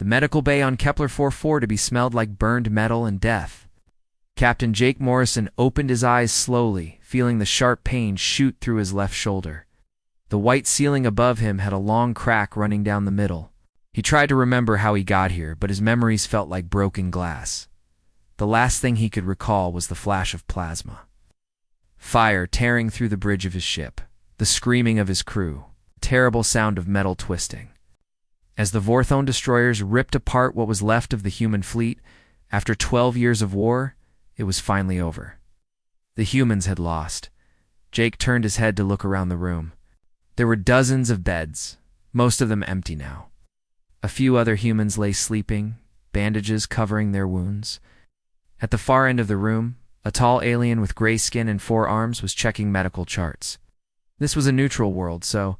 The medical bay on Kepler 44 to be smelled like burned metal and death. Captain Jake Morrison opened his eyes slowly, feeling the sharp pain shoot through his left shoulder. The white ceiling above him had a long crack running down the middle. He tried to remember how he got here, but his memories felt like broken glass. The last thing he could recall was the flash of plasma. Fire tearing through the bridge of his ship, the screaming of his crew, terrible sound of metal twisting. As the Vorthon destroyers ripped apart what was left of the human fleet, after 12 years of war, it was finally over. The humans had lost. Jake turned his head to look around the room. There were dozens of beds, most of them empty now. A few other humans lay sleeping, bandages covering their wounds. At the far end of the room, a tall alien with gray skin and 4 arms was checking medical charts. This was a neutral world, so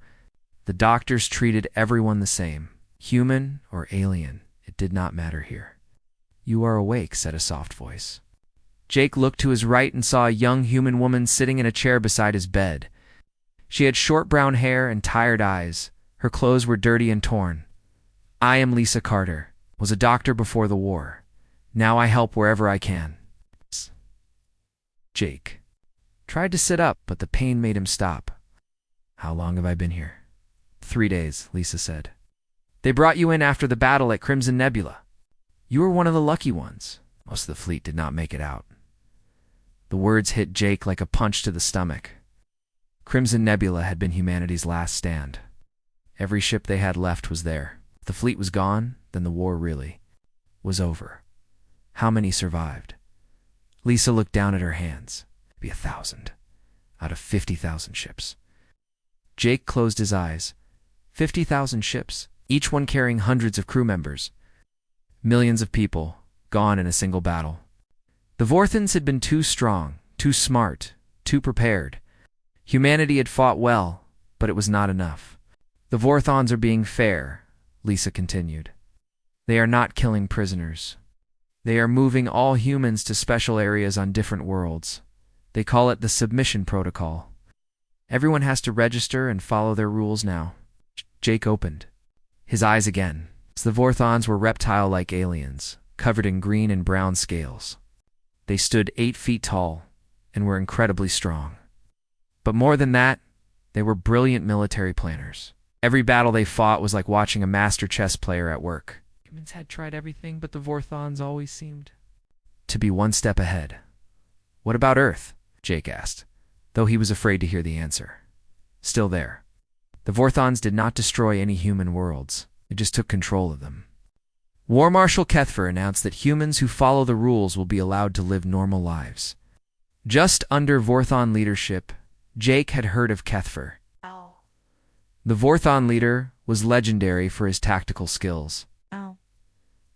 the doctors treated everyone the same. Human or alien, it did not matter here. "You are awake," said a soft voice. Jake looked to his right and saw a young human woman sitting in a chair beside his bed. She had short brown hair and tired eyes. Her clothes were dirty and torn. "I am Lisa Carter. Was a doctor before the war. Now I help wherever I can." Jake tried to sit up, but the pain made him stop. "How long have I been here?" 3 days, Lisa said. "They brought you in after the battle at Crimson Nebula. You were one of the lucky ones. Most of the fleet did not make it out." The words hit Jake like a punch to the stomach. Crimson Nebula had been humanity's last stand. Every ship they had left was there. If the fleet was gone, then the war really was over. How many survived? Lisa looked down at her hands. Maybe 1,000 out of 50,000 ships. Jake closed his eyes. 50,000 ships, each one carrying hundreds of crew members. Millions of people, gone in a single battle. The Vorthons had been too strong, too smart, too prepared. Humanity had fought well, but it was not enough. "The Vorthons are being fair," Lisa continued. "They are not killing prisoners. They are moving all humans to special areas on different worlds. They call it the Submission Protocol. Everyone has to register and follow their rules now." Jake opened his eyes again. The Vorthons were reptile-like aliens, covered in green and brown scales. They stood 8 feet tall and were incredibly strong. But more than that, they were brilliant military planners. Every battle they fought was like watching a master chess player at work. Humans had tried everything, but the Vorthons always seemed to be one step ahead. "What about Earth?" Jake asked, though he was afraid to hear the answer. "Still there. The Vorthons did not destroy any human worlds. They just took control of them." War Marshal Kethfer announced that humans who follow the rules will be allowed to live normal lives. Just under Vorthon leadership, Jake had heard of Kethfer. The Vorthon leader was legendary for his tactical skills.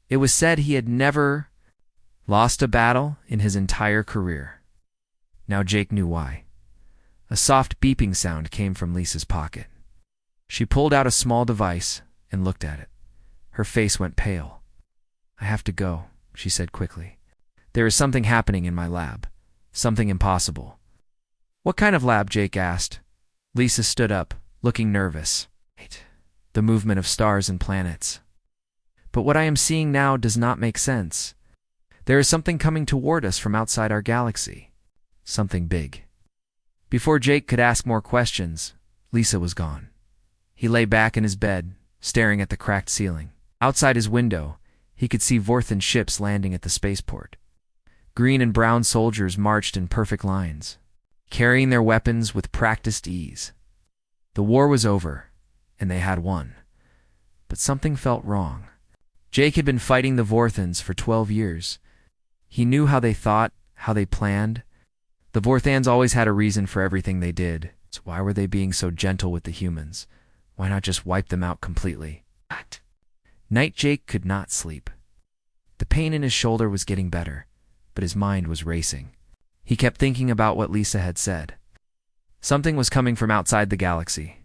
It was said he had never lost a battle in his entire career. Now Jake knew why. A soft beeping sound came from Lisa's pocket. She pulled out a small device and looked at it. Her face went pale. "I have to go," she said quickly. "There is something happening in my lab. Something impossible." "What kind of lab?" Jake asked. Lisa stood up, looking nervous. "The movement of stars and planets. But what I am seeing now does not make sense. There is something coming toward us from outside our galaxy. Something big." Before Jake could ask more questions, Lisa was gone. He lay back in his bed, staring at the cracked ceiling. Outside his window, he could see Vorthon ships landing at the spaceport. Green and brown soldiers marched in perfect lines, carrying their weapons with practiced ease. The war was over, and they had won. But something felt wrong. Jake had been fighting the Vorthons for 12 years. He knew how they thought, how they planned. The Vorthons always had a reason for everything they did. So why were they being so gentle with the humans? Why not just wipe them out completely? Night Jake could not sleep. The pain in his shoulder was getting better, but his mind was racing. He kept thinking about what Lisa had said. Something was coming from outside the galaxy.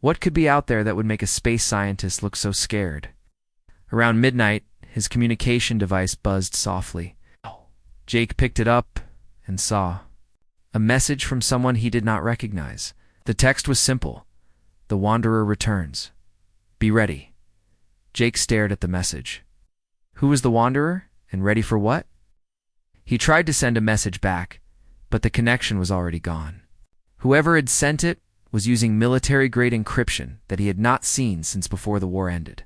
What could be out there that would make a space scientist look so scared? Around midnight, his communication device buzzed softly. Jake picked it up and saw a message from someone he did not recognize. The text was simple. "The Wanderer returns. Be ready." Jake stared at the message. Who was the Wanderer, and ready for what? He tried to send a message back, but the connection was already gone. Whoever had sent it was using military-grade encryption that he had not seen since before the war ended.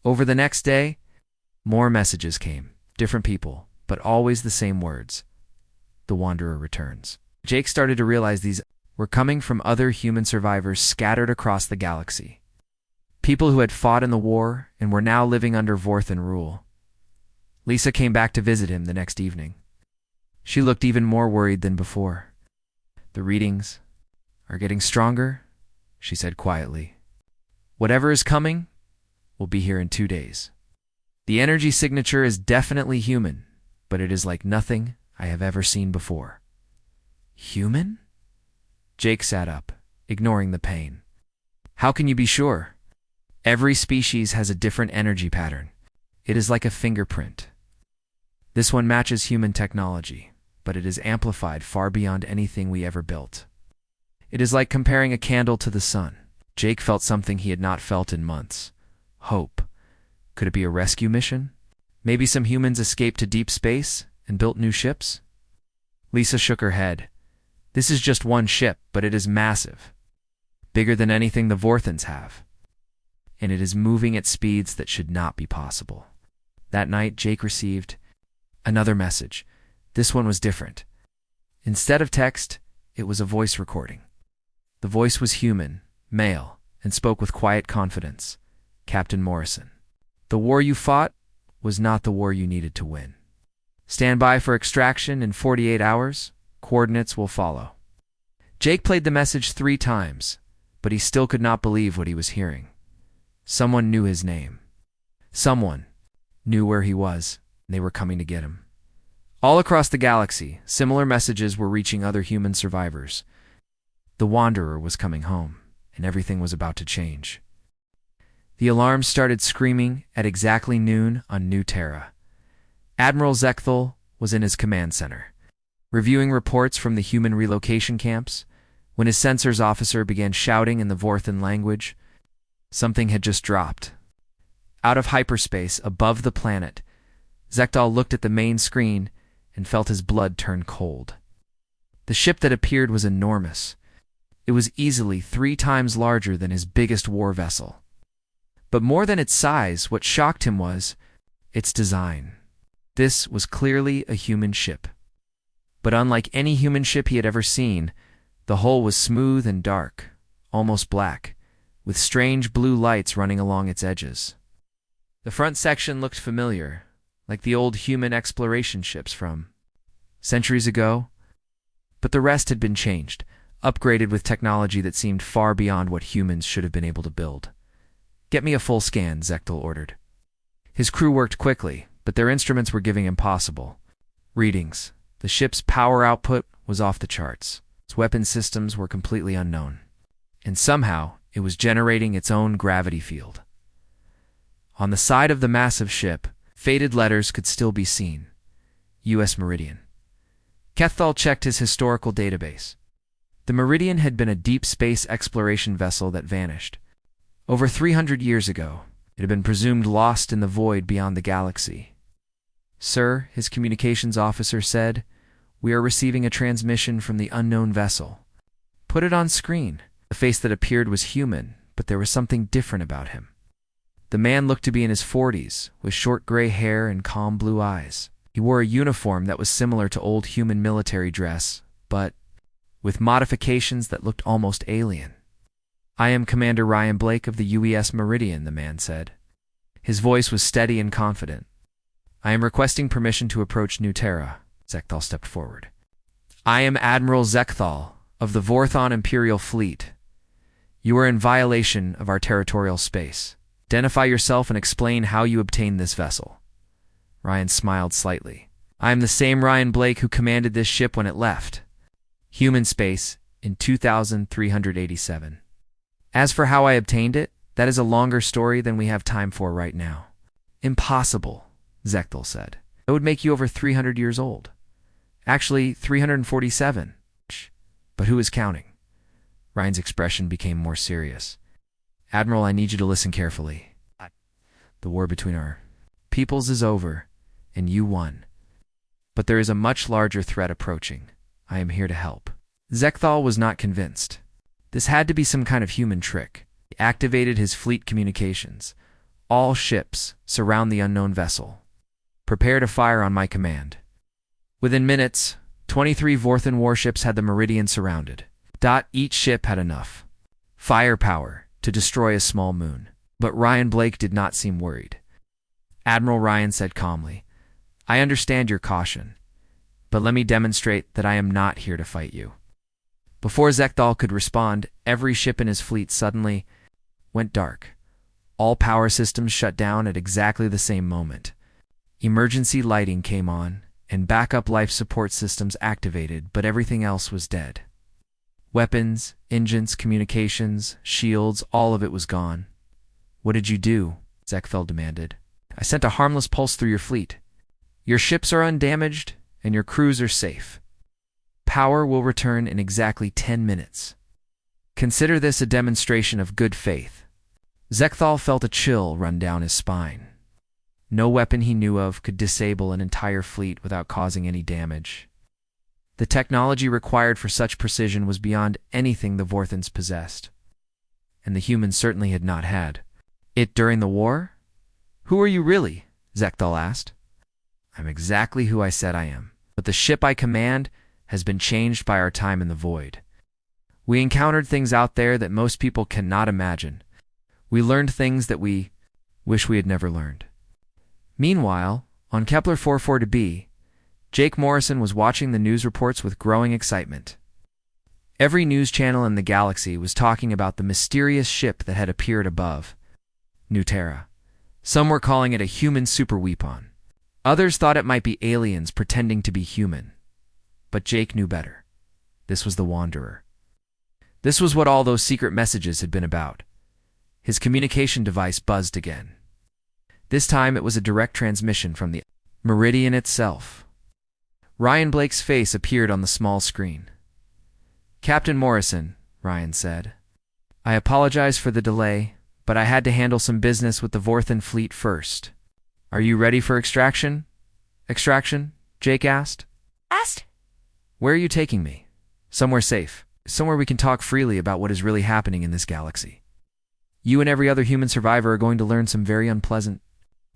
Over the next day, more messages came, different people, but always the same words. The Wanderer returns. Jake started to realize these were coming from other human survivors scattered across the galaxy. People who had fought in the war and were now living under Vorthan rule. Lisa came back to visit him the next evening. She looked even more worried than before. The readings are getting stronger, she said quietly. Whatever is coming will be here in 2 days. The energy signature is definitely human, but it is like nothing I have ever seen before. Human? Jake sat up, ignoring the pain. How can you be sure? Every species has a different energy pattern. It is like a fingerprint. This one matches human technology, but it is amplified far beyond anything we ever built. It is like comparing a candle to the sun. Jake felt something he had not felt in months. Hope. Could it be a rescue mission? Maybe some humans escaped to deep space and built new ships? Lisa shook her head. This is just one ship, but it is massive. Bigger than anything the Vorthans have. And it is moving at speeds that should not be possible. That night, Jake received another message. This one was different. Instead of text, it was a voice recording. The voice was human, male, and spoke with quiet confidence. Captain Morrison. The war you fought was not the war you needed to win. Stand by for extraction in 48 hours. Coordinates will follow. Jake played the message 3 times, but he still could not believe what he was hearing. Someone knew his name. Someone knew where he was, and they were coming to get him. All across the galaxy, similar messages were reaching other human survivors. The Wanderer was coming home, and everything was about to change. The alarms started screaming at exactly noon on New Terra. Admiral Zekthal was in his command center, reviewing reports from the human relocation camps, when his sensors officer began shouting in the Vorthan language. Something had just dropped. Out of hyperspace, above the planet, Zekthal looked at the main screen and felt his blood turn cold. The ship that appeared was enormous. It was easily 3 times larger than his biggest war vessel. But more than its size, what shocked him was its design. This was clearly a human ship. But unlike any human ship he had ever seen, the hull was smooth and dark, almost black, with strange blue lights running along its edges. The front section looked familiar, like the old human exploration ships from centuries ago, but the rest had been changed, upgraded with technology that seemed far beyond what humans should have been able to build. Get me a full scan, Zekthal ordered. His crew worked quickly, but their instruments were giving impossible readings. The ship's power output was off the charts. Its weapon systems were completely unknown. And somehow, it was generating its own gravity field. On the side of the massive ship, faded letters could still be seen. U.S. Meridian. Keththal checked his historical database. The Meridian had been a deep space exploration vessel that vanished. Over 300 years ago, it had been presumed lost in the void beyond the galaxy. Sir, his communications officer said, we are receiving a transmission from the unknown vessel. Put it on screen. The face that appeared was human, but there was something different about him. The man looked to be in his 40s, with short gray hair and calm blue eyes. He wore a uniform that was similar to old human military dress, but with modifications that looked almost alien. I am Commander Ryan Blake of the UES Meridian, the man said. His voice was steady and confident. I am requesting permission to approach New Terra. Zekthal stepped forward. I am Admiral Zekthal of the Vorthon Imperial Fleet. You are in violation of our territorial space. Identify yourself and explain how you obtained this vessel. Ryan smiled slightly. I am the same Ryan Blake who commanded this ship when it left human space in 2387. As for how I obtained it, that is a longer story than we have time for right now. Impossible, Zekthal said. That would make you over 300 years old. Actually, 347. But who is counting? Ryan's expression became more serious. Admiral, I need you to listen carefully. The war between our peoples is over, and you won. But there is a much larger threat approaching. I am here to help." Zekthal was not convinced. This had to be some kind of human trick. He activated his fleet communications. "All ships, surround the unknown vessel. Prepare to fire on my command." Within minutes, 23 Vorthan warships had the Meridian surrounded. Each ship had enough firepower to destroy a small moon. But Ryan Blake did not seem worried. Admiral Ryan said calmly, "I understand your caution, but let me demonstrate that I am not here to fight you." Before Zekthal could respond, every ship in his fleet suddenly went dark. All power systems shut down at exactly the same moment. Emergency lighting came on, and backup life support systems activated, but everything else was dead. Weapons, engines, communications, shields, all of it was gone. "What did you do?" Zekthal demanded. "I sent a harmless pulse through your fleet. Your ships are undamaged, and your crews are safe. Power will return in exactly 10 minutes. Consider this a demonstration of good faith." Zekthal felt a chill run down his spine. No weapon he knew of could disable an entire fleet without causing any damage. The technology required for such precision was beyond anything the Vorthans possessed, and the humans certainly had not had it during the war. "Who are you really?" Zekthal asked. "I'm exactly who I said I am, but the ship I command has been changed by our time in the void. We encountered things out there that most people cannot imagine. We learned things that we wish we had never learned." Meanwhile, on Kepler 44b, Jake Morrison was watching the news reports with growing excitement. Every news channel in the galaxy was talking about the mysterious ship that had appeared above Nutera. Some were calling it a human superweapon. Others thought it might be aliens pretending to be human. But Jake knew better. This was the Wanderer. This was what all those secret messages had been about. His communication device buzzed again. This time it was a direct transmission from the Meridian itself. Ryan Blake's face appeared on the small screen. "Captain Morrison," Ryan said, "I apologize for the delay, but I had to handle some business with the Vorthan fleet first." "Are you ready for extraction?" "Extraction?" Jake asked. "Where are you taking me?" "Somewhere safe. Somewhere we can talk freely about what is really happening in this galaxy. You and every other human survivor are going to learn some very unpleasant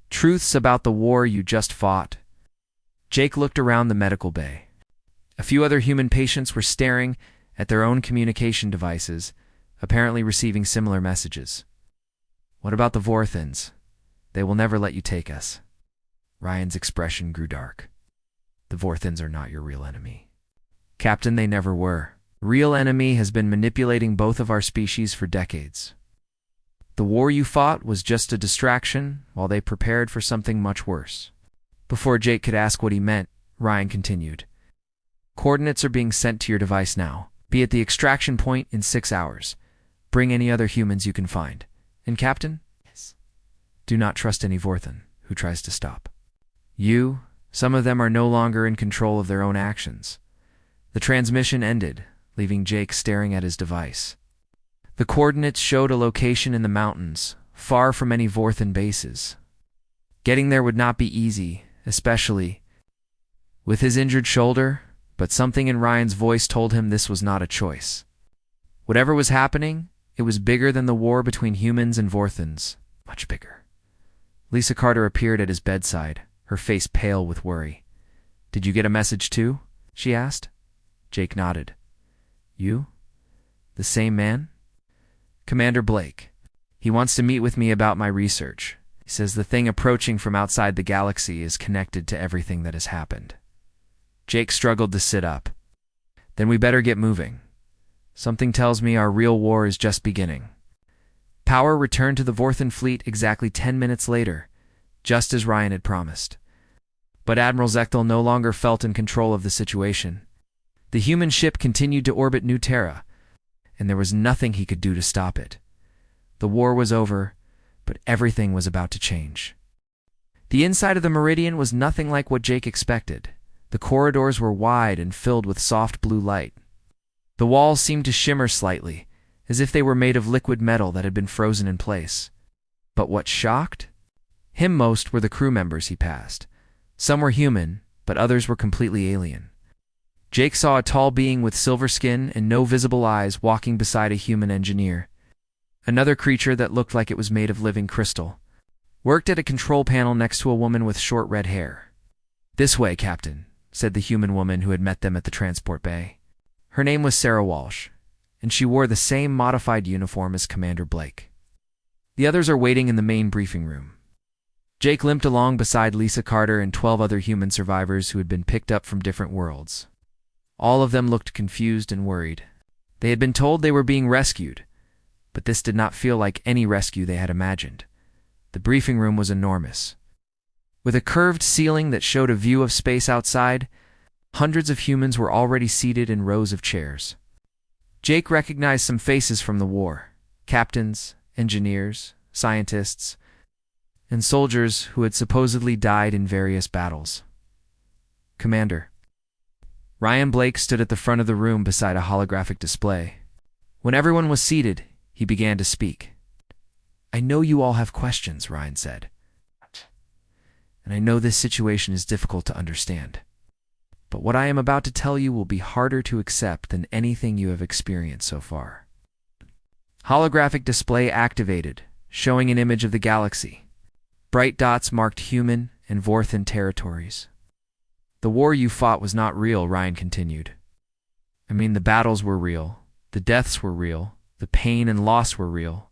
truths about the war you just fought." Jake looked around the medical bay. A few other human patients were staring at their own communication devices, apparently receiving similar messages. "What about the Vorthans? They will never let you take us." Ryan's expression grew dark. "The Vorthans are not your real enemy." "Captain, they never were. Real enemy has been manipulating both of our species for decades. The war you fought was just a distraction while they prepared for something much worse." Before Jake could ask what he meant, Ryan continued. "Coordinates are being sent to your device now. Be at the extraction point in 6 hours. Bring any other humans you can find. And Captain? Yes. Do not trust any Vorthan who tries to stop you. Some of them are no longer in control of their own actions." The transmission ended, leaving Jake staring at his device. The coordinates showed a location in the mountains, far from any Vorthan bases. Getting there would not be easy, especially with his injured shoulder, but something in Ryan's voice told him this was not a choice. Whatever was happening, it was bigger than the war between humans and Vorthans. Much bigger. Lisa Carter appeared at his bedside, her face pale with worry. "Did you get a message too?" she asked. Jake nodded. "You? The same man?" "Commander Blake. He wants to meet with me about my research. He says the thing approaching from outside the galaxy is connected to everything that has happened." Jake struggled to sit up. "Then we better get moving. Something tells me our real war is just beginning." Power returned to the Vorthan fleet exactly 10 minutes later, just as Ryan had promised. But Admiral Zekthal no longer felt in control of the situation. The human ship continued to orbit Nutera, and there was nothing he could do to stop it. The war was over, but everything was about to change. The inside of the Meridian was nothing like what Jake expected. The corridors were wide and filled with soft blue light. The walls seemed to shimmer slightly, as if they were made of liquid metal that had been frozen in place. But what shocked Him most were the crew members he passed. Some were human, but others were completely alien. Jake saw a tall being with silver skin and no visible eyes walking beside a human engineer. Another creature that looked like it was made of living crystal worked at a control panel next to a woman with short red hair. "This way, Captain," said the human woman who had met them at the transport bay. Her name was Sarah Walsh, and she wore the same modified uniform as Commander Blake. The others are waiting in the main briefing room. Jake limped along beside Lisa Carter and 12 other human survivors who had been picked up from different worlds. All of them looked confused and worried. They had been told they were being rescued, but this did not feel like any rescue they had imagined. The briefing room was enormous. With a curved ceiling that showed a view of space outside, hundreds of humans were already seated in rows of chairs. Jake recognized some faces from the war: captains, engineers, scientists, and soldiers who had supposedly died in various battles. "Commander." Ryan Blake stood at the front of the room beside a holographic display. When everyone was seated, he began to speak. "I know you all have questions," Ryan said. "And I know this situation is difficult to understand. But what I am about to tell you will be harder to accept than anything you have experienced so far." Holographic display activated, showing an image of the galaxy. Bright dots marked human and Vorthan territories. "The war you fought was not real," Ryan continued. "I mean, the battles were real, the deaths were real, the pain and loss were real,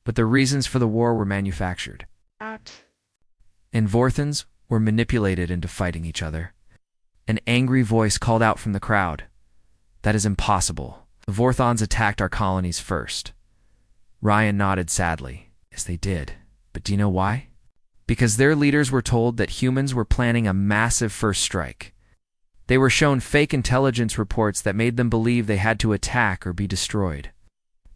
but the reasons for the war were manufactured. And Vorthans were manipulated into fighting each other." An angry voice called out from the crowd. "That is impossible. The Vorthons attacked our colonies first." Ryan nodded sadly. "Yes, they did. But do you know why? Because their leaders were told that humans were planning a massive first strike. They were shown fake intelligence reports that made them believe they had to attack or be destroyed."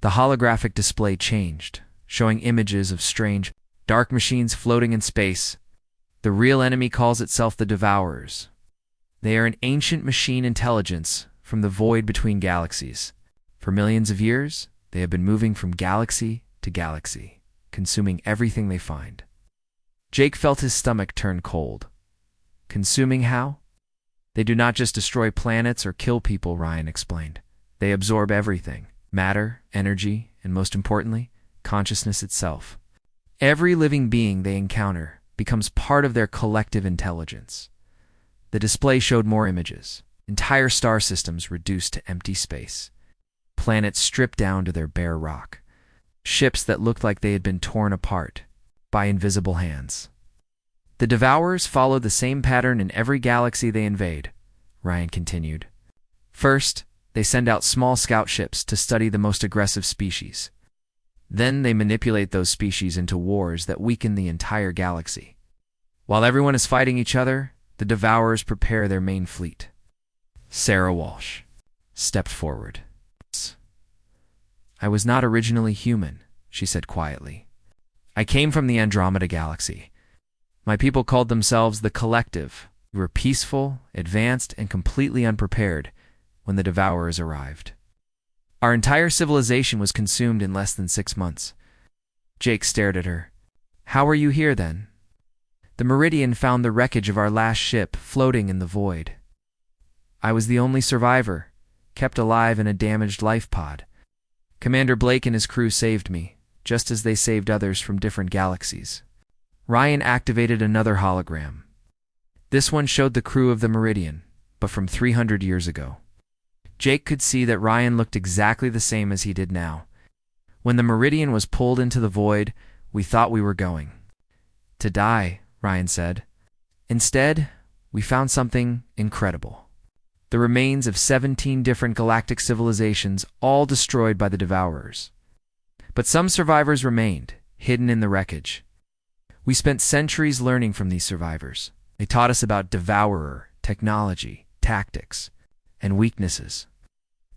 The holographic display changed, showing images of strange, dark machines floating in space. The real enemy calls itself the Devourers. They are an ancient machine intelligence from the void between galaxies. For millions of years, they have been moving from galaxy to galaxy, consuming everything they find. Jake felt his stomach turn cold. "Consuming how?" "They do not just destroy planets or kill people," Ryan explained. "They absorb everything: matter, energy, and most importantly, consciousness itself. Every living being they encounter becomes part of their collective intelligence." The display showed more images. Entire star systems reduced to empty space. Planets stripped down to their bare rock. Ships that looked like they had been torn apart by invisible hands. "The Devourers follow the same pattern in every galaxy they invade," Ryan continued. "First, they send out small scout ships to study the most aggressive species. Then they manipulate those species into wars that weaken the entire galaxy. While everyone is fighting each other, the Devourers prepare their main fleet." Sarah Walsh stepped forward. "I was not originally human," she said quietly. "I came from the Andromeda Galaxy. My people called themselves the Collective. We were peaceful, advanced, and completely unprepared when the Devourers arrived. Our entire civilization was consumed in less than 6 months." Jake stared at her. "How are you here, then?" "The Meridian found the wreckage of our last ship floating in the void. I was the only survivor, kept alive in a damaged life pod. Commander Blake and his crew saved me, just as they saved others from different galaxies." Ryan activated another hologram. This one showed the crew of the Meridian, but from 300 years ago. Jake could see that Ryan looked exactly the same as he did now. "When the Meridian was pulled into the void, we thought we were going to die," Ryan said. "Instead, we found something incredible. The remains of 17 different galactic civilizations, all destroyed by the Devourers. But some survivors remained, hidden in the wreckage. We spent centuries learning from these survivors. They taught us about Devourer, technology, tactics, and weaknesses.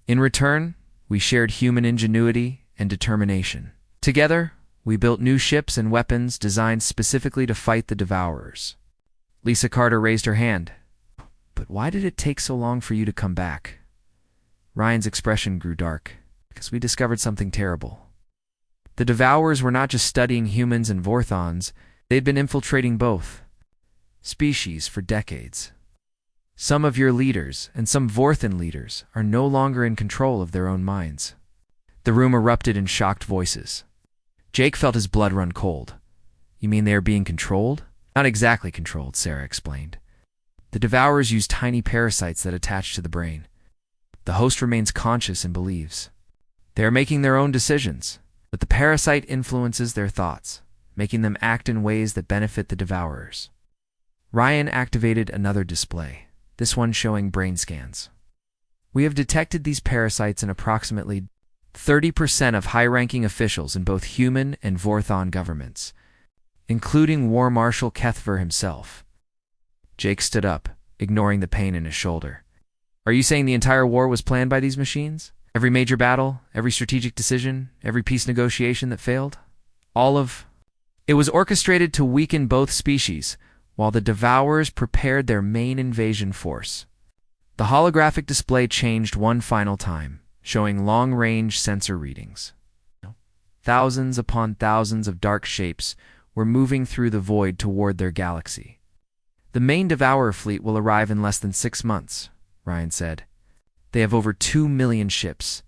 In return, we shared human ingenuity and determination. Together, we built new ships and weapons designed specifically to fight the Devourers." Lisa Carter raised her hand. "But why did it take so long for you to come back?" Ryan's expression grew dark. "Because we discovered something terrible. The Devourers were not just studying humans and Vorthons, They'd been infiltrating both species for decades. Some of your leaders and some Vorthan leaders are no longer in control of their own minds. The room erupted in shocked voices. Jake felt his blood run cold. You mean they are being controlled? Not exactly controlled, Sarah explained. The Devourers use tiny parasites that attach to the brain. The host remains conscious and believes. They are making their own decisions, but the parasite influences their thoughts, making them act in ways that benefit the Devourers. Ryan activated another display, this one showing brain scans. We have detected these parasites in approximately 30% of high-ranking officials in both human and Vorthon governments, including War Marshal Kethver himself. Jake stood up, ignoring the pain in his shoulder. Are you saying the entire war was planned by these machines? Every major battle, every strategic decision, every peace negotiation that failed? It was orchestrated to weaken both species, while the Devourers prepared their main invasion force. The holographic display changed one final time, showing long-range sensor readings. Thousands upon thousands of dark shapes were moving through the void toward their galaxy. The main Devourer fleet will arrive in less than 6 months, Ryan said. They have over 2 million ships,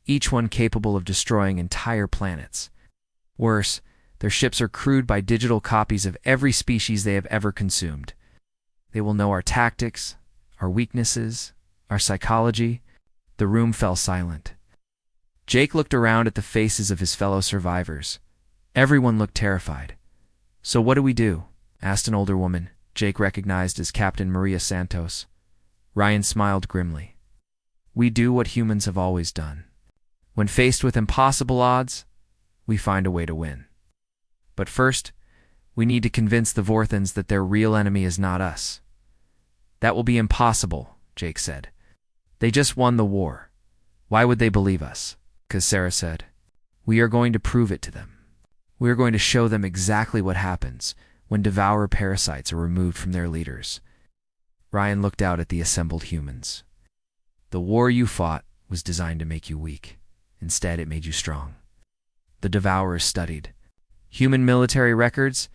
each one capable of destroying entire planets. Worse, their ships are crewed by digital copies of every species they have ever consumed. They will know our tactics, our weaknesses, our psychology. The room fell silent. Jake looked around at the faces of his fellow survivors. Everyone looked terrified. So what do we do? Asked an older woman, Jake recognized as Captain Maria Santos. Ryan smiled grimly. We do what humans have always done. When faced with impossible odds, we find a way to win. But first, we need to convince the Vorthans that their real enemy is not us. That will be impossible, Jake said. They just won the war. Why would they believe us? 'Cause Sarah said, we are going to prove it to them. We are going to show them exactly what happens when Devourer parasites are removed from their leaders. Ryan looked out at the assembled humans. The war you fought was designed to make you weak. Instead, it made you strong. The Devourers studied human military records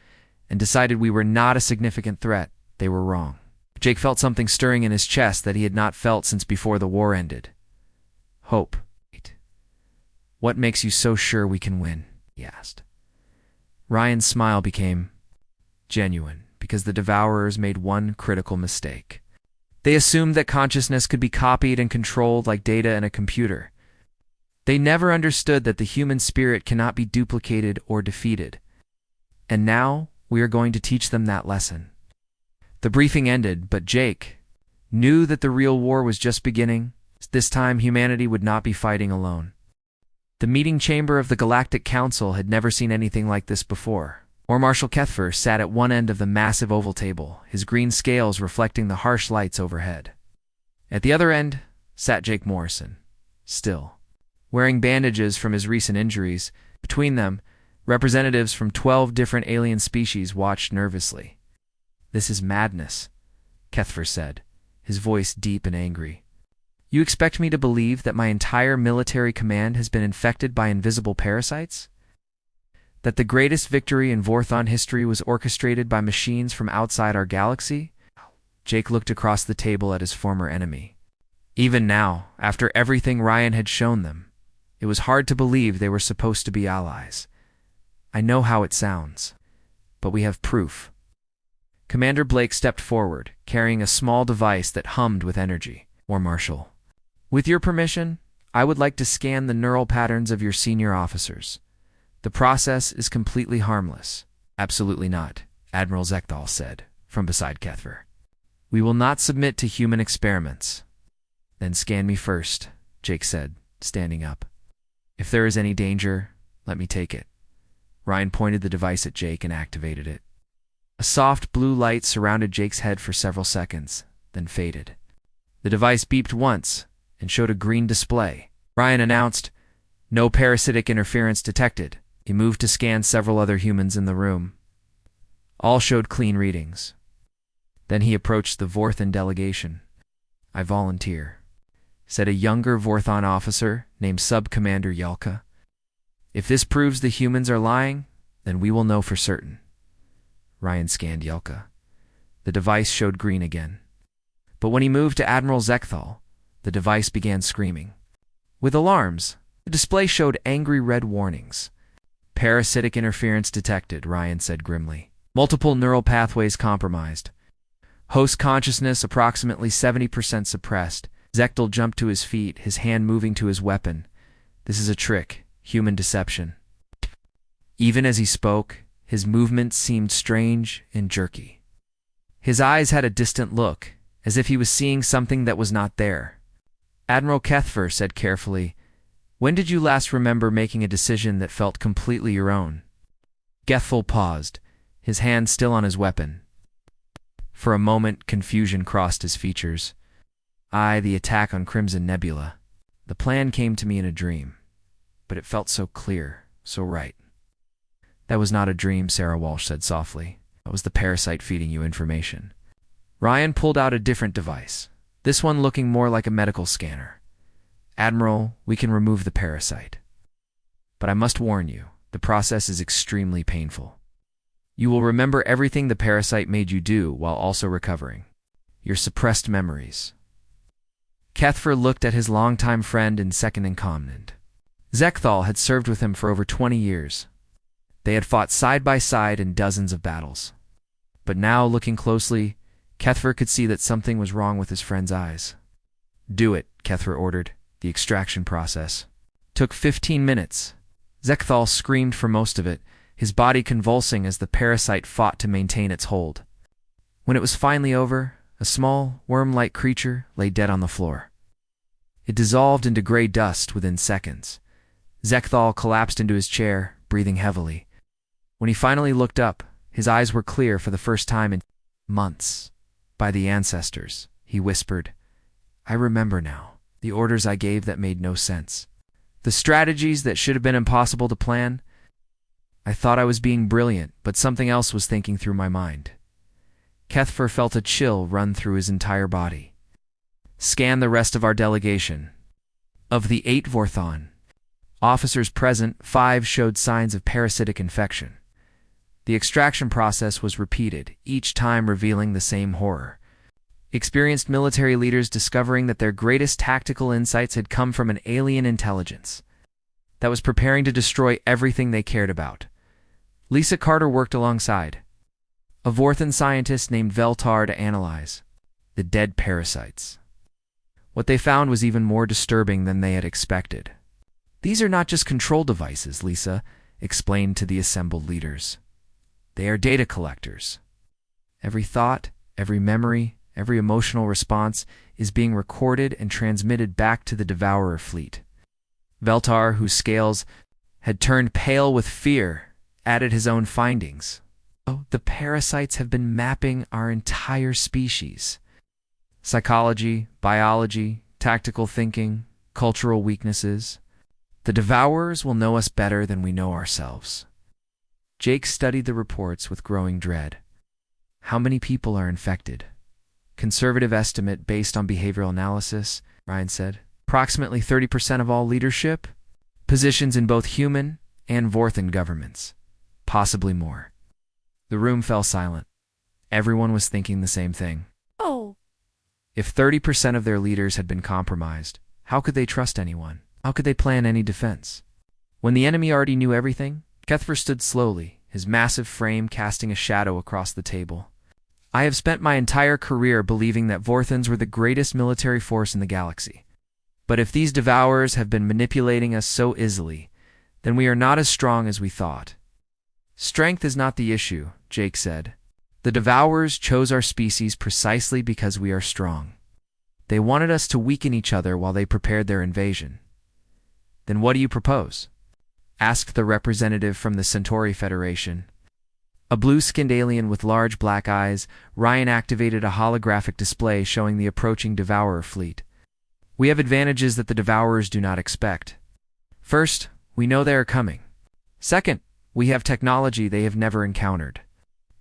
and decided we were not a significant threat. They were wrong. Jake felt something stirring in his chest that he had not felt since before the war ended. Hope. What makes you so sure we can win? He asked. Ryan's smile became genuine because the Devourers made one critical mistake. They assumed that consciousness could be copied and controlled like data in a computer. They never understood that the human spirit cannot be duplicated or defeated. And now we are going to teach them that lesson. The briefing ended, but Jake knew that the real war was just beginning. This time humanity would not be fighting alone. The meeting chamber of the Galactic Council had never seen anything like this before. War Marshal Kethver sat at one end of the massive oval table, his green scales reflecting the harsh lights overhead. At the other end sat Jake Morrison, still, wearing bandages from his recent injuries. Between them, representatives from 12 different alien species watched nervously. This is madness, Kethver said, his voice deep and angry. You expect me to believe that my entire military command has been infected by invisible parasites? That the greatest victory in Vorthon history was orchestrated by machines from outside our galaxy? Jake looked across the table at his former enemy. Even now, after everything Ryan had shown them, it was hard to believe they were supposed to be allies. I know how it sounds, but we have proof. Commander Blake stepped forward, carrying a small device that hummed with energy. War Marshal, with your permission, I would like to scan the neural patterns of your senior officers. The process is completely harmless. Absolutely not, Admiral Zekthal said, from beside Kethver. We will not submit to human experiments. Then scan me first, Jake said, standing up. If there is any danger, let me take it. Ryan pointed the device at Jake and activated it. A soft blue light surrounded Jake's head for several seconds, then faded. The device beeped once and showed a green display. Ryan announced, "No parasitic interference detected." He moved to scan several other humans in the room. All showed clean readings. Then he approached the Vorthon delegation. "I volunteer," said a younger Vorthon officer named Sub-Commander Yalka. "If this proves the humans are lying, then we will know for certain." Ryan scanned Yelka. The device showed green again. But when he moved to Admiral Zekthal, the device began screaming. With alarms, the display showed angry red warnings. Parasitic interference detected, Ryan said grimly. Multiple neural pathways compromised. Host consciousness approximately 70% suppressed. Zekthal jumped to his feet, his hand moving to his weapon. This is a trick, human deception. Even as he spoke, his movements seemed strange and jerky. His eyes had a distant look, as if he was seeing something that was not there. Admiral Kethfer said carefully, "When did you last remember making a decision that felt completely your own?" Gethful paused, his hand still on his weapon. For a moment, confusion crossed his features. The attack on Crimson Nebula. The plan came to me in a dream, but it felt so clear, so right. That was not a dream, Sarah Walsh said softly. That was the parasite feeding you information. Ryan pulled out a different device, this one looking more like a medical scanner. Admiral, we can remove the parasite. But I must warn you, the process is extremely painful. You will remember everything the parasite made you do while also recovering. Your suppressed memories. Kethfer looked at his longtime friend and second-in-command. Zekthal had served with him for over 20 years. They had fought side by side in dozens of battles. But now, looking closely, Kethfer could see that something was wrong with his friend's eyes. Do it, Kethfer ordered. The extraction process took 15 minutes. Zekthal screamed for most of it, his body convulsing as the parasite fought to maintain its hold. When it was finally over, a small, worm-like creature lay dead on the floor. It dissolved into gray dust within seconds. Zekthal collapsed into his chair, breathing heavily. When he finally looked up, his eyes were clear for the first time in months. By the ancestors, he whispered. I remember now. The orders I gave that made no sense. The strategies that should have been impossible to plan. I thought I was being brilliant, but something else was thinking through my mind. Kethfer felt a chill run through his entire body. Scan the rest of our delegation. Of the 8 Vorthon officers present, 5 showed signs of parasitic infection. The extraction process was repeated, each time revealing the same horror. Experienced military leaders discovering that their greatest tactical insights had come from an alien intelligence that was preparing to destroy everything they cared about. Lisa Carter worked alongside a Vorthan scientist named Veltar to analyze the dead parasites. What they found was even more disturbing than they had expected. These are not just control devices, Lisa explained to the assembled leaders. They are data collectors. Every thought, every memory, every emotional response is being recorded and transmitted back to the Devourer fleet. Veltar, whose scales had turned pale with fear, added his own findings. Oh, the parasites have been mapping our entire species. Psychology, biology, tactical thinking, cultural weaknesses. The Devourers will know us better than we know ourselves. Jake studied the reports with growing dread. How many people are infected? Conservative estimate based on behavioral analysis, Ryan said. Approximately 30% of all leadership positions in both human and Vorthan governments. Possibly more. The room fell silent. Everyone was thinking the same thing. Oh. If 30% of their leaders had been compromised, how could they trust anyone? How could they plan any defense? When the enemy already knew everything, Kethfer stood slowly, his massive frame casting a shadow across the table. I have spent my entire career believing that Vorthans were the greatest military force in the galaxy. But if these Devourers have been manipulating us so easily, then we are not as strong as we thought. Strength is not the issue, Jake said. The Devourers chose our species precisely because we are strong. They wanted us to weaken each other while they prepared their invasion. Then what do you propose? Asked the representative from the Centauri Federation. A blue-skinned alien with large black eyes, Ryan activated a holographic display showing the approaching Devourer fleet. We have advantages that the Devourers do not expect. First, we know they are coming. Second, we have technology they have never encountered.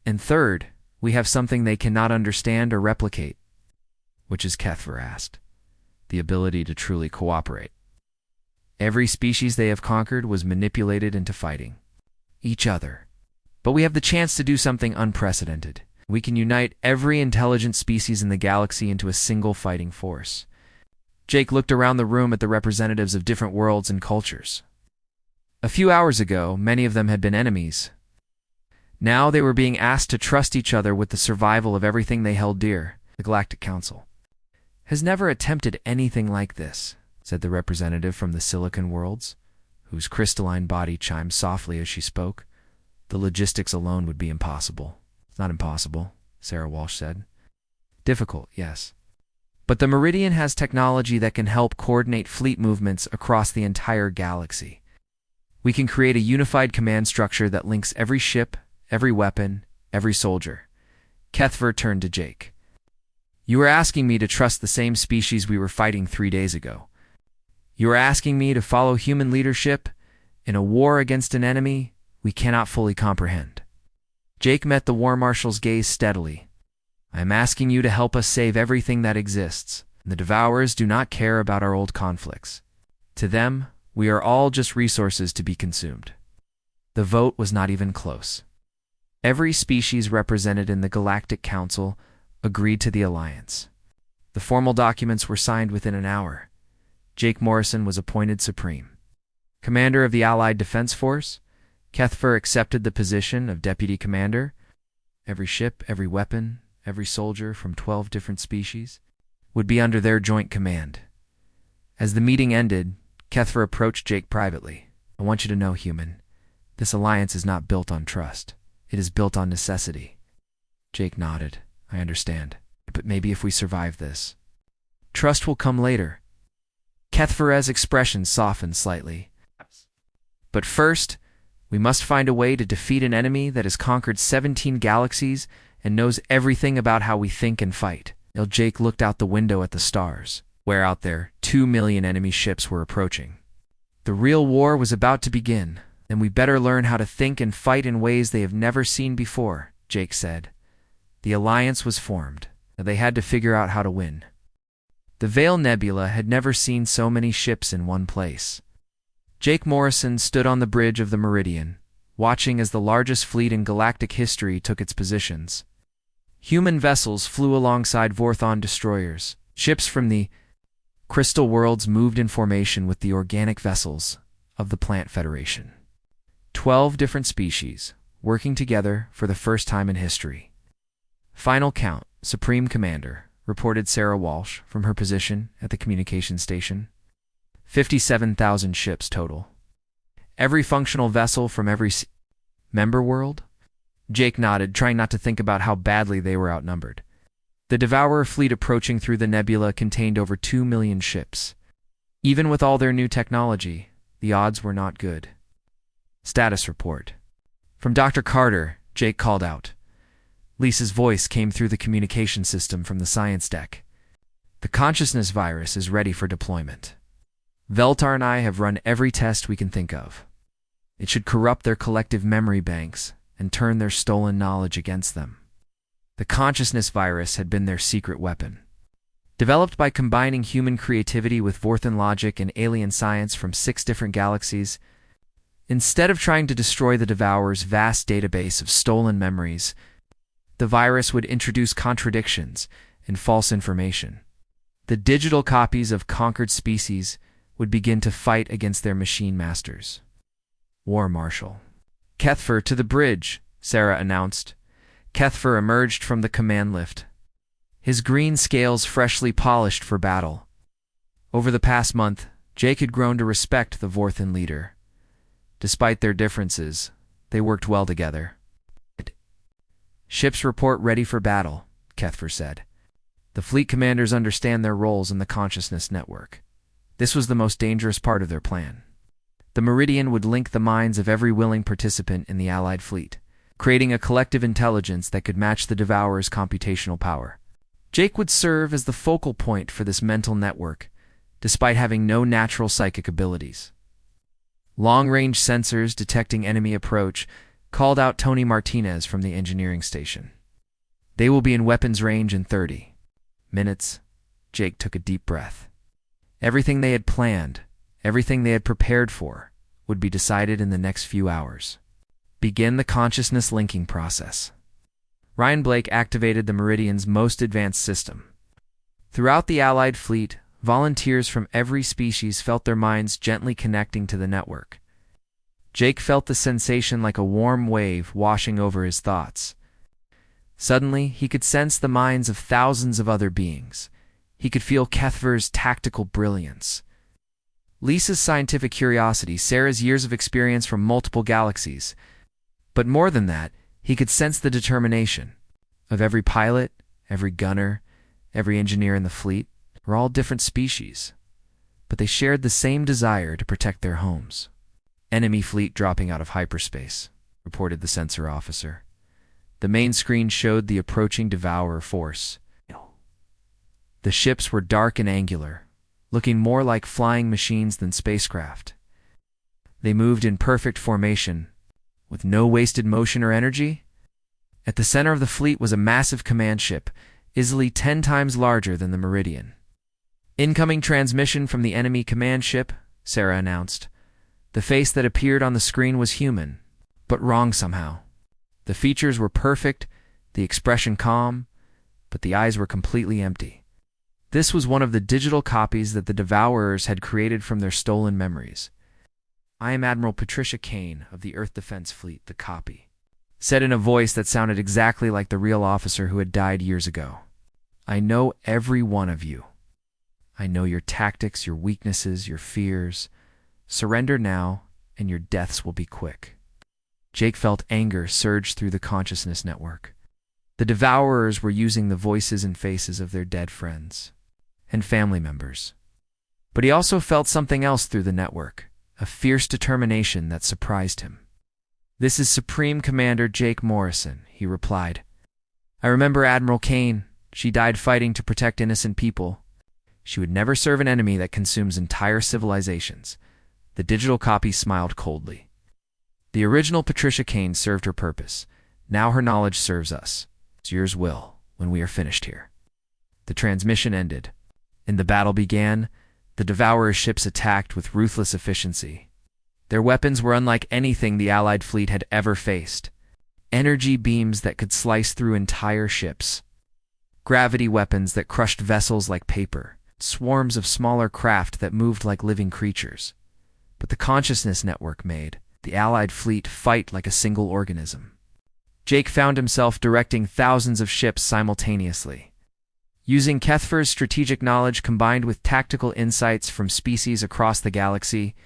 And third, we have something they cannot understand or replicate. Which is, Kethfer asked. The ability to truly cooperate. Every species they have conquered was manipulated into fighting each other. But we have the chance to do something unprecedented. We can unite every intelligent species in the galaxy into a single fighting force. Jake looked around the room at the representatives of different worlds and cultures. A few hours ago, many of them had been enemies. Now they were being asked to trust each other with the survival of everything they held dear. The Galactic Council has never attempted anything like this, said the representative from the Silicon Worlds, whose crystalline body chimed softly as she spoke. The logistics alone would be impossible. It's not impossible, Sarah Walsh said. Difficult, yes. But the Meridian has technology that can help coordinate fleet movements across the entire galaxy. We can create a unified command structure that links every ship, every weapon, every soldier. Kethver turned to Jake. You are asking me to trust the same species we were fighting 3 days ago. You are asking me to follow human leadership in a war against an enemy we cannot fully comprehend. Jake met the War Marshal's gaze steadily. I am asking you to help us save everything that exists. The Devourers do not care about our old conflicts. To them, we are all just resources to be consumed. The vote was not even close. Every species represented in the Galactic Council agreed to the alliance. The formal documents were signed within an hour. Jake Morrison was appointed Supreme Commander of the Allied Defense Force. Kethver accepted the position of Deputy Commander. Every ship, every weapon, every soldier from 12 different species would be under their joint command. As the meeting ended, Kethver approached Jake privately. I want you to know, human, this alliance is not built on trust. It is built on necessity. Jake nodded. I understand. But maybe if we survive this, trust will come later. Kethver's expression softened slightly. But first, we must find a way to defeat an enemy that has conquered 17 galaxies and knows everything about how we think and fight. Jake looked out the window at the stars, where out there 2 million enemy ships were approaching. The real war was about to begin, and we better learn how to think and fight in ways they have never seen before, Jake said. The alliance was formed, and they had to figure out how to win. The Veil Nebula had never seen so many ships in one place. Jake Morrison stood on the bridge of the Meridian, watching as the largest fleet in galactic history took its positions. Human vessels flew alongside Vorthon destroyers. Ships from the Crystal Worlds moved in formation with the organic vessels of the Plant Federation. 12 different species, working together for the first time in history. Final count, Supreme Commander, reported Sarah Walsh from her position at the communication station. 57,000 ships total. Every functional vessel from every member world? Jake nodded, trying not to think about how badly they were outnumbered. The Devourer fleet approaching through the nebula contained over 2 million ships. Even with all their new technology, the odds were not good. Status report. From Dr. Carter, Jake called out. Lisa's voice came through the communication system from the science deck. The consciousness virus is ready for deployment. Veltar and I have run every test we can think of. It should corrupt their collective memory banks and turn their stolen knowledge against them. The consciousness virus had been their secret weapon. Developed by combining human creativity with Vorthan logic and alien science from 6 different galaxies, instead of trying to destroy the Devourer's vast database of stolen memories, the virus would introduce contradictions and false information. The digital copies of conquered species would begin to fight against their machine masters. War Marshal. Kethver to the bridge, Sarah announced. Kethver emerged from the command lift, his green scales freshly polished for battle. Over the past month, Jake had grown to respect the Vorthan leader. Despite their differences, they worked well together. Ships report ready for battle, Kethver said. The fleet commanders understand their roles in the consciousness network. This was the most dangerous part of their plan. The Meridian would link the minds of every willing participant in the Allied fleet, creating a collective intelligence that could match the Devourer's computational power. Jake would serve as the focal point for this mental network, despite having no natural psychic abilities. Long-range sensors detecting enemy approach called out Tony Martinez from the engineering station. They will be in weapons range in 30 minutes. Jake took a deep breath. Everything they had planned, everything they had prepared for, would be decided in the next few hours. Begin the consciousness linking process. Ryan Blake activated the Meridian's most advanced system. Throughout the Allied fleet, volunteers from every species felt their minds gently connecting to the network. Jake felt the sensation like a warm wave washing over his thoughts. Suddenly, he could sense the minds of thousands of other beings. He could feel Kethver's tactical brilliance, Lisa's scientific curiosity, Sarah's years of experience from multiple galaxies. But more than that, he could sense the determination of every pilot, every gunner, every engineer in the fleet. Were all different species, but they shared the same desire to protect their homes. Enemy fleet dropping out of hyperspace, reported the sensor officer. The main screen showed the approaching Devourer force. The ships were dark and angular, looking more like flying machines than spacecraft. They moved in perfect formation, with no wasted motion or energy. At the center of the fleet was a massive command ship, easily 10 times larger than the Meridian. Incoming transmission from the enemy command ship, Sarah announced. The face that appeared on the screen was human, but wrong somehow. The features were perfect, the expression calm, but the eyes were completely empty. This was one of the digital copies that the Devourers had created from their stolen memories. "I am Admiral Patricia Kane of the Earth Defense Fleet," the copy said in a voice that sounded exactly like the real officer who had died years ago. "I know every one of you. I know your tactics, your weaknesses, your fears. Surrender now, and your deaths will be quick." Jake felt anger surge through the consciousness network. The Devourers were using the voices and faces of their dead friends and family members. But he also felt something else through the network, a fierce determination that surprised him. "This is Supreme Commander Jake Morrison," he replied. "I remember Admiral Kane. She died fighting to protect innocent people. She would never serve an enemy that consumes entire civilizations." The digital copy smiled coldly. "The original Patricia Kane served her purpose. Now her knowledge serves us. Yours will, when we are finished here." The transmission ended, and the battle began. The Devourer ships attacked with ruthless efficiency. Their weapons were unlike anything the Allied fleet had ever faced. Energy beams that could slice through entire ships. Gravity weapons that crushed vessels like paper. Swarms of smaller craft that moved like living creatures. But the consciousness network made the Allied fleet fight like a single organism. Jake found himself directing thousands of ships simultaneously. Using Kethver's strategic knowledge combined with tactical insights from species across the galaxy,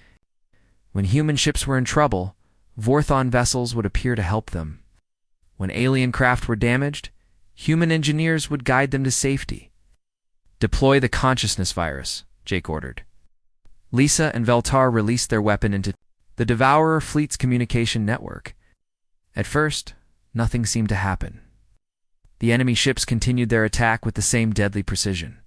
when human ships were in trouble, Vorthon vessels would appear to help them. When alien craft were damaged, human engineers would guide them to safety. "Deploy the consciousness virus," Jake ordered. Lisa and Veltar released their weapon into the Devourer fleet's communication network. At first, nothing seemed to happen. The enemy ships continued their attack with the same deadly precision.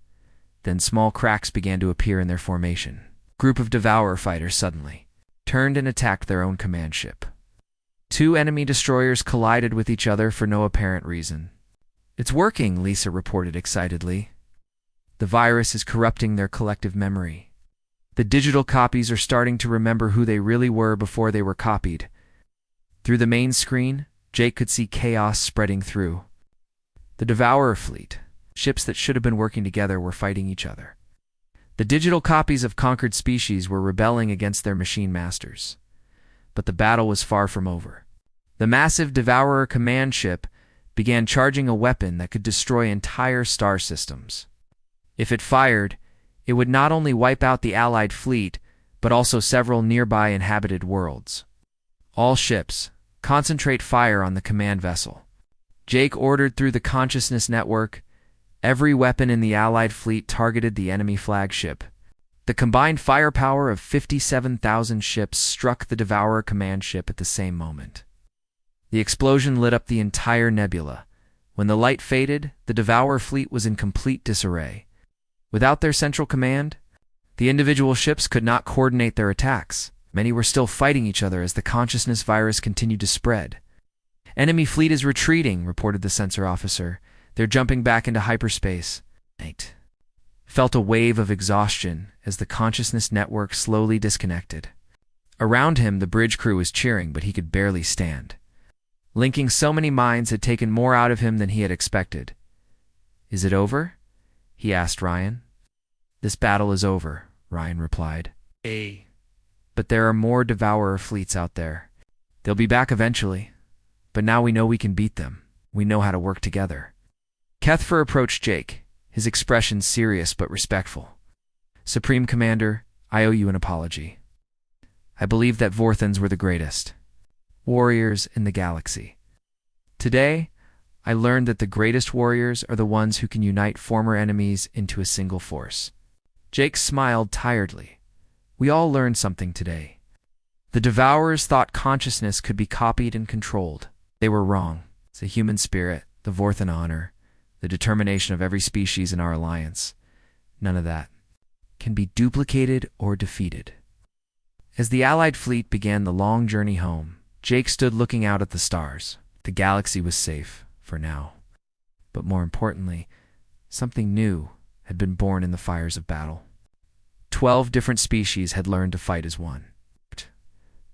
Then small cracks began to appear in their formation. A group of Devourer fighters suddenly turned and attacked their own command ship. 2 enemy destroyers collided with each other for no apparent reason. "It's working," Lisa reported excitedly. "The virus is corrupting their collective memory. The digital copies are starting to remember who they really were before they were copied." Through the main screen, Jake could see chaos spreading through. The Devourer fleet, ships that should have been working together, were fighting each other. The digital copies of conquered species were rebelling against their machine masters. But the battle was far from over. The massive Devourer command ship began charging a weapon that could destroy entire star systems. If it fired, it would not only wipe out the Allied fleet, but also several nearby inhabited worlds. "All ships, concentrate fire on the command vessel," Jake ordered through the consciousness network. Every weapon in the Allied fleet targeted the enemy flagship. The combined firepower of 57,000 ships struck the Devourer command ship at the same moment. The explosion lit up the entire nebula. When the light faded, the Devourer fleet was in complete disarray. Without their central command, the individual ships could not coordinate their attacks. Many were still fighting each other as the consciousness virus continued to spread. "Enemy fleet is retreating," reported the sensor officer. "They're jumping back into hyperspace." Nate felt a wave of exhaustion as the consciousness network slowly disconnected. Around him, the bridge crew was cheering, but he could barely stand. Linking so many minds had taken more out of him than he had expected. "Is it over?" he asked Ryan. "This battle is over," Ryan replied. "But there are more Devourer fleets out there. They'll be back eventually. But now we know we can beat them. We know how to work together." Kethfer approached Jake, his expression serious but respectful. "Supreme Commander, I owe you an apology. I believe that Vorthans were the greatest warriors in the galaxy. Today, I learned that the greatest warriors are the ones who can unite former enemies into a single force." Jake smiled tiredly. "We all learned something today. The Devourers thought consciousness could be copied and controlled. They were wrong. It's the human spirit, the Vorthan honor, the determination of every species in our alliance. None of that can be duplicated or defeated." As the Allied fleet began the long journey home, Jake stood looking out at the stars. The galaxy was safe, for now. But more importantly, something new had been born in the fires of battle. 12 different species had learned to fight as one.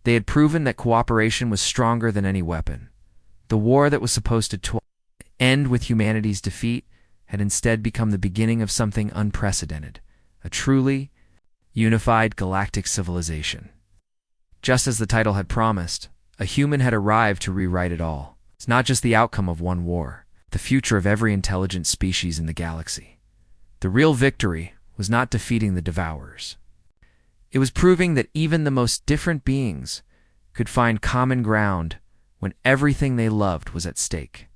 They had proven that cooperation was stronger than any weapon. The war that was supposed to end with humanity's defeat had instead become the beginning of something unprecedented, a truly unified galactic civilization. Just as the title had promised, a human had arrived to rewrite it all. It's not just the outcome of one war, the future of every intelligent species in the galaxy. The real victory was not defeating the Devourers. It was proving that even the most different beings could find common ground when everything they loved was at stake.